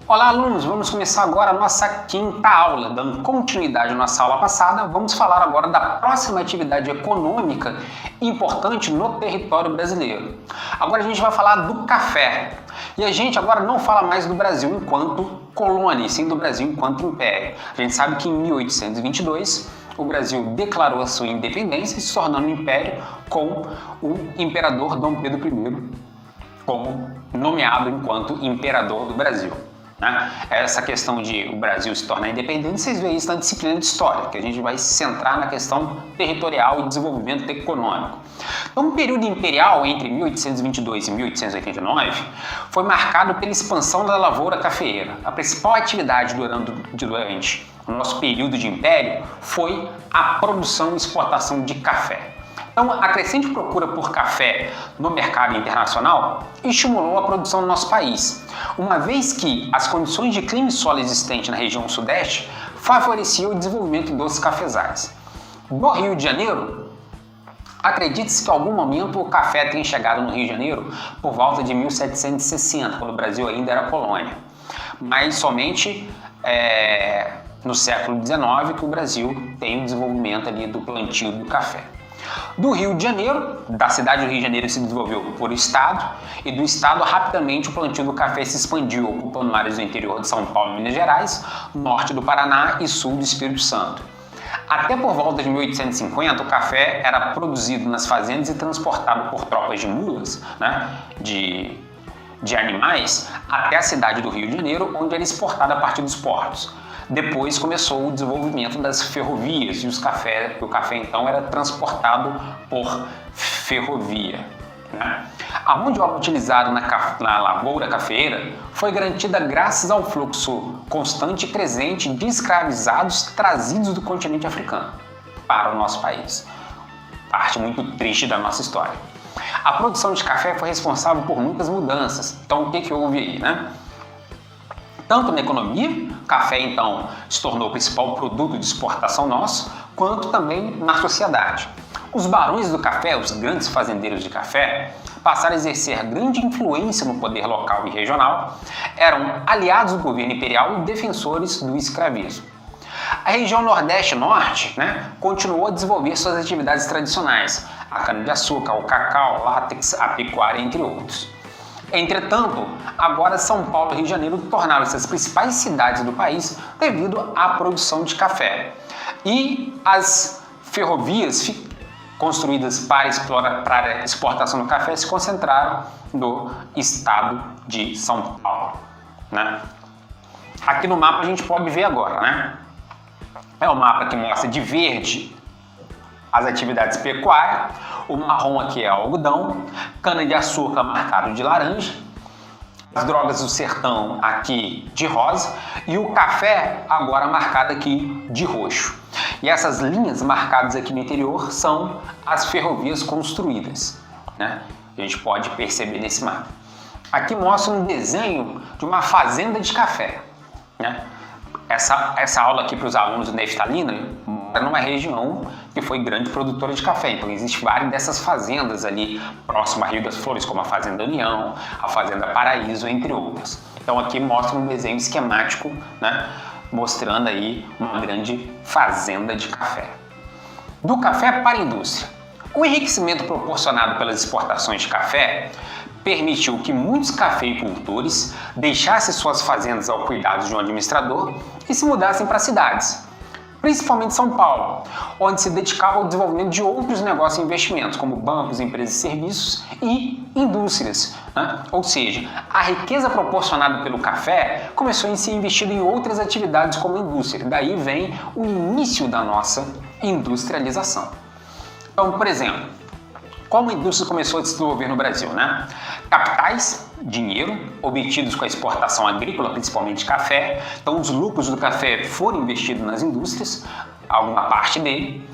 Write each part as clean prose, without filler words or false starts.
Olá, alunos! Vamos começar agora a nossa quinta aula. Dando continuidade à nossa aula passada, vamos falar agora da próxima atividade econômica importante no território brasileiro. Agora a gente vai falar do café. E a gente agora não fala mais do Brasil enquanto colônia, e sim do Brasil enquanto império. A gente sabe que em 1822 o Brasil declarou a sua independência, se tornando um império com o imperador Dom Pedro I como nomeado enquanto imperador do Brasil. Essa questão de o Brasil se tornar independente, vocês veem isso na disciplina de História, que a gente vai se centrar na questão territorial e desenvolvimento econômico. Então, o período imperial entre 1822 e 1889 foi marcado pela expansão da lavoura cafeeira. A principal atividade durante o nosso período de império foi a produção e exportação de café. Então, a crescente procura por café no mercado internacional estimulou a produção do nosso país, uma vez que as condições de clima e solo existentes na região sudeste favoreciam o desenvolvimento dos cafezais. No Rio de Janeiro, acredite-se que em algum momento o café tenha chegado no Rio de Janeiro por volta de 1760, quando o Brasil ainda era colônia, mas somente no século XIX que o Brasil tem o desenvolvimento ali do plantio do café. Do Rio de Janeiro, da cidade do Rio de Janeiro se desenvolveu por estado, e do estado rapidamente o plantio do café se expandiu, ocupando áreas do interior de São Paulo e Minas Gerais, norte do Paraná e sul do Espírito Santo. Até por volta de 1850, o café era produzido nas fazendas e transportado por tropas de mulas, de animais, até a cidade do Rio de Janeiro, onde era exportado a partir dos portos. Depois começou o desenvolvimento das ferrovias e o café então era transportado por ferrovia. A mão de obra utilizada na lavoura cafeeira foi garantida graças ao fluxo constante e crescente de escravizados trazidos do continente africano para o nosso país. Parte muito triste da nossa história. A produção de café foi responsável por muitas mudanças. Então o que houve aí, Tanto na economia, o café então se tornou o principal produto de exportação nosso, quanto também na sociedade. Os barões do café, os grandes fazendeiros de café, passaram a exercer grande influência no poder local e regional, eram aliados do governo imperial e defensores do escravismo. A região Nordeste-Norte continuou a desenvolver suas atividades tradicionais, a cana-de-açúcar, o cacau, látex, a pecuária, entre outros. Entretanto, agora São Paulo e Rio de Janeiro tornaram-se as principais cidades do país devido à produção de café. E as ferrovias construídas para a exportação do café se concentraram no estado de São Paulo. Aqui no mapa a gente pode ver agora, É o mapa que mostra de verde as atividades pecuárias, o marrom aqui é algodão, cana-de-açúcar marcado de laranja, as drogas do sertão aqui de rosa e o café agora marcado aqui de roxo. E essas linhas marcadas aqui no interior são as ferrovias construídas, A gente pode perceber nesse mapa. Aqui mostra um desenho de uma fazenda de café, Essa aula aqui para os alunos do Neftalina mora numa região que foi grande produtora de café, então existem várias dessas fazendas ali próximo a Rio das Flores, como a Fazenda União, a Fazenda Paraíso, entre outras. Então aqui mostra um desenho esquemático, mostrando aí uma grande fazenda de café. Do café para a indústria. O enriquecimento proporcionado pelas exportações de café permitiu que muitos cafeicultores deixassem suas fazendas ao cuidado de um administrador e se mudassem para cidades, principalmente São Paulo, onde se dedicava ao desenvolvimento de outros negócios e investimentos, como bancos, empresas de serviços e indústrias. Ou seja, a riqueza proporcionada pelo café começou a ser investida em outras atividades como indústria. Daí vem o início da nossa industrialização. Então, por exemplo, como a indústria começou a se desenvolver no Brasil, Capitais, dinheiro, obtidos com a exportação agrícola, principalmente de café. Então, os lucros do café foram investidos nas indústrias, alguma parte dele.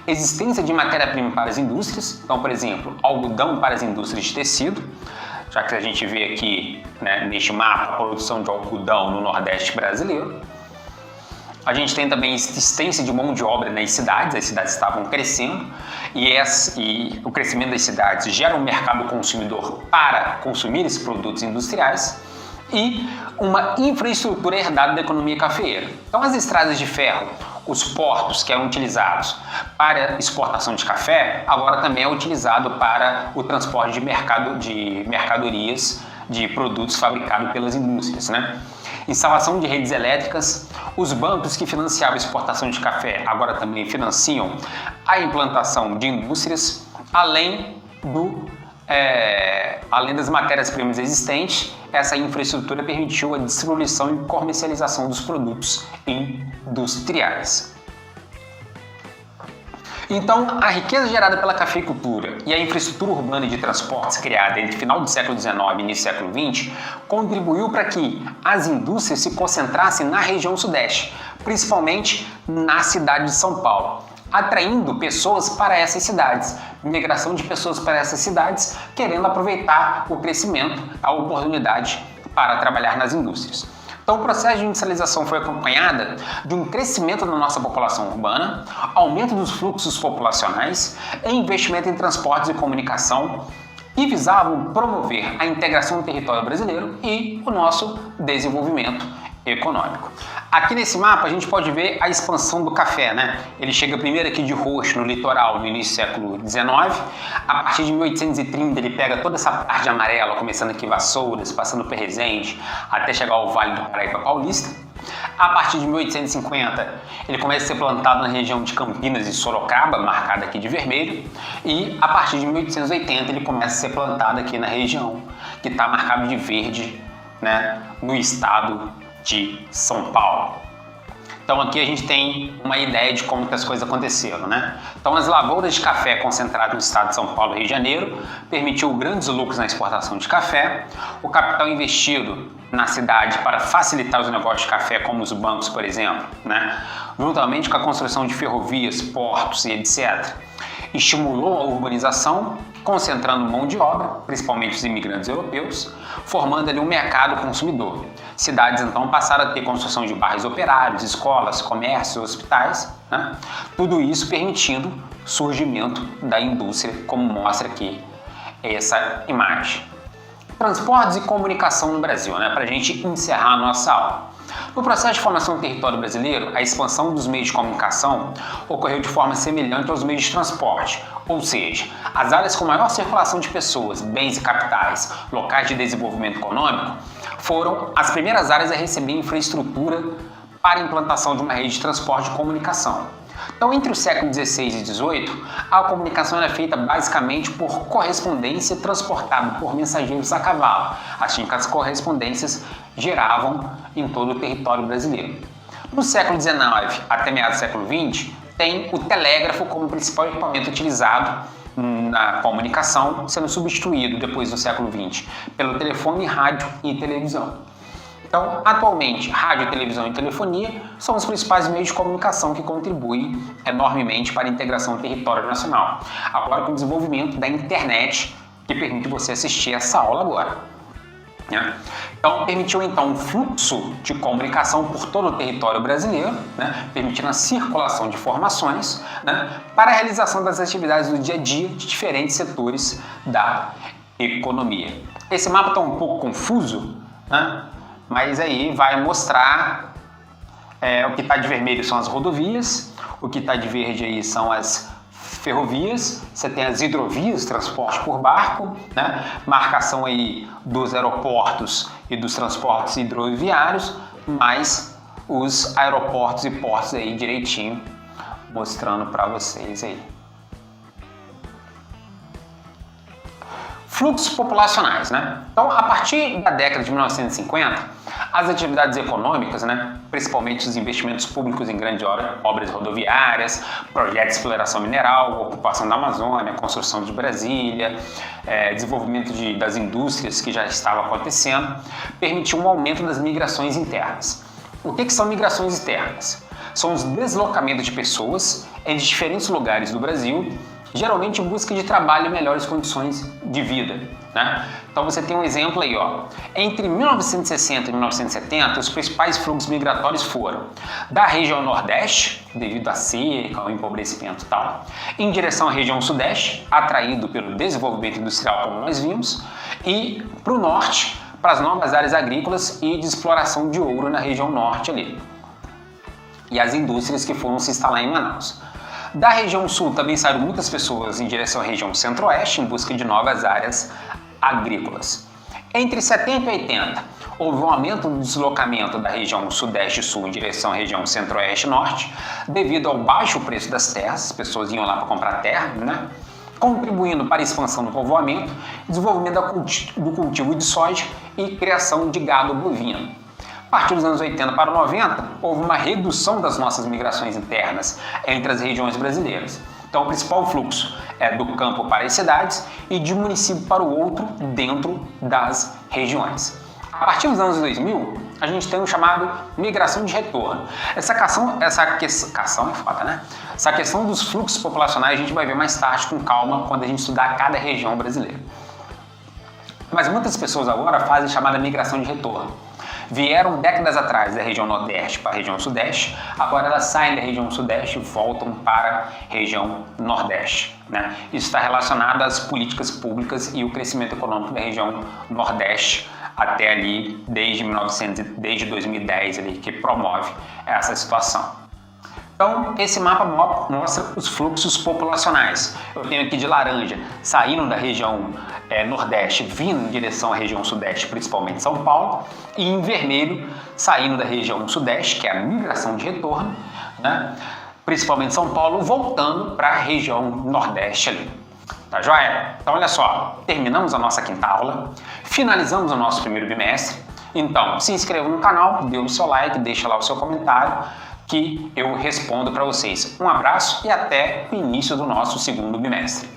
Existência de matéria-prima para as indústrias. Então, por exemplo, algodão para as indústrias de tecido, já que a gente vê aqui, neste mapa, a produção de algodão no Nordeste brasileiro. A gente tem também existência de mão de obra nas cidades, as cidades estavam crescendo e o crescimento das cidades gera um mercado consumidor para consumir esses produtos industriais e uma infraestrutura herdada da economia cafeeira. Então, as estradas de ferro, os portos que eram utilizados para exportação de café, agora também é utilizado para o transporte de mercadorias, de produtos fabricados pelas indústrias, né? Instalação de redes elétricas, os bancos que financiavam a exportação de café agora também financiam a implantação de indústrias, além das matérias-primas existentes. Essa infraestrutura permitiu a distribuição e comercialização dos produtos industriais. Então, a riqueza gerada pela cafeicultura e a infraestrutura urbana de transportes criada entre final do século XIX e início do século XX contribuiu para que as indústrias se concentrassem na região sudeste, principalmente na cidade de São Paulo, atraindo pessoas para essas cidades, migração de pessoas para essas cidades, querendo aproveitar o crescimento, a oportunidade para trabalhar nas indústrias. Então, o processo de industrialização foi acompanhado de um crescimento da nossa população urbana, aumento dos fluxos populacionais e investimento em transportes e comunicação que visavam promover a integração do território brasileiro e o nosso desenvolvimento econômico. Aqui nesse mapa a gente pode ver a expansão do café, né? Ele chega primeiro aqui de roxo no litoral no início do século XIX. A partir de 1830 ele pega toda essa parte amarela, começando aqui em Vassouras, passando por Resende, até chegar ao Vale do Paraíba Paulista. A partir de 1850 ele começa a ser plantado na região de Campinas e Sorocaba, marcada aqui de vermelho. E a partir de 1880 ele começa a ser plantado aqui na região que está marcado de verde, né? No estado de São Paulo. Então aqui a gente tem uma ideia de como que as coisas aconteceram, né? Então as lavouras de café concentradas no estado de São Paulo e Rio de Janeiro permitiu grandes lucros na exportação de café, o capital investido na cidade para facilitar os negócios de café, como os bancos, por exemplo, né? Juntamente com a construção de ferrovias, portos e etc., estimulou a urbanização, concentrando mão de obra, principalmente os imigrantes europeus, formando ali um mercado consumidor. Cidades então passaram a ter construção de bairros operários, escolas, comércios, hospitais, né? Tudo isso permitindo o surgimento da indústria, como mostra aqui essa imagem. Transportes e comunicação no Brasil, né? Para a gente encerrar a nossa aula. No processo de formação do território brasileiro, a expansão dos meios de comunicação ocorreu de forma semelhante aos meios de transporte, ou seja, as áreas com maior circulação de pessoas, bens e capitais, locais de desenvolvimento econômico, foram as primeiras áreas a receber infraestrutura para a implantação de uma rede de transporte e comunicação. Então, entre o século XVI e XVIII, a comunicação era feita basicamente por correspondência transportada por mensageiros a cavalo, assim que as correspondências geravam em todo o território brasileiro. No século XIX até meados do século XX, tem o telégrafo como principal equipamento utilizado na comunicação, sendo substituído depois do século XX pelo telefone, rádio e televisão. Então, atualmente, rádio, televisão e telefonia são os principais meios de comunicação que contribuem enormemente para a integração do território nacional. Agora, com o desenvolvimento da internet, que permite você assistir essa aula agora, né? Então, permitiu então um fluxo de comunicação por todo o território brasileiro, né? Permitindo a circulação de informações, né? Para a realização das atividades do dia a dia de diferentes setores da economia. Esse mapa está um pouco confuso, né? Mas aí vai mostrar o que está de vermelho são as rodovias, o que está de verde aí são as ferrovias, você tem as hidrovias, transporte por barco, né? Marcação aí dos aeroportos e dos transportes hidroviários, mais os aeroportos e portos aí direitinho, mostrando para vocês aí. Fluxos populacionais, né? Então, a partir da década de 1950, as atividades econômicas, né, principalmente os investimentos públicos em grandes obras rodoviárias, projetos de exploração mineral, ocupação da Amazônia, construção de Brasília, desenvolvimento das indústrias que já estava acontecendo, permitiu um aumento das migrações internas. O que são migrações internas? São os deslocamentos de pessoas entre diferentes lugares do Brasil, geralmente em busca de trabalho e melhores condições de vida, né? Então você tem um exemplo aí, ó. Entre 1960 e 1970, os principais fluxos migratórios foram da região Nordeste, devido à seca, ao empobrecimento e tal, em direção à região Sudeste, atraído pelo desenvolvimento industrial, como nós vimos, e para o Norte, para as novas áreas agrícolas e de exploração de ouro na região norte ali. E as indústrias que foram se instalar em Manaus. Da região sul também saíram muitas pessoas em direção à região centro-oeste em busca de novas áreas agrícolas. Entre 70 e 80, houve um aumento no deslocamento da região sudeste e sul em direção à região centro-oeste e norte, devido ao baixo preço das terras, as pessoas iam lá para comprar terra, né? Contribuindo para a expansão do povoamento, desenvolvimento do cultivo de soja e criação de gado bovino. A partir dos anos 80 para 90, houve uma redução das nossas migrações internas entre as regiões brasileiras. Então, o principal fluxo é do campo para as cidades e de um município para o outro dentro das regiões. A partir dos anos 2000, a gente tem o chamado migração de retorno. Essa questão dos fluxos populacionais a gente vai ver mais tarde com calma quando a gente estudar cada região brasileira. Mas muitas pessoas agora fazem a chamada migração de retorno. Vieram décadas atrás da região nordeste para a região sudeste, agora elas saem da região sudeste e voltam para a região nordeste, né? Isso está relacionado às políticas públicas e o crescimento econômico da região nordeste até ali desde 2010 ali, que promove essa situação. Então, esse mapa mostra os fluxos populacionais. Eu tenho aqui de laranja, saindo da região nordeste, vindo em direção à região sudeste, principalmente São Paulo, e em vermelho, saindo da região sudeste, que é a migração de retorno, né? Principalmente São Paulo, voltando para a região nordeste ali. Tá joia? Então, olha só, terminamos a nossa quinta aula, finalizamos o nosso primeiro bimestre. Então, se inscreva no canal, dê o seu like, deixa lá o seu comentário, que eu respondo para vocês. Um abraço e até o início do nosso segundo bimestre.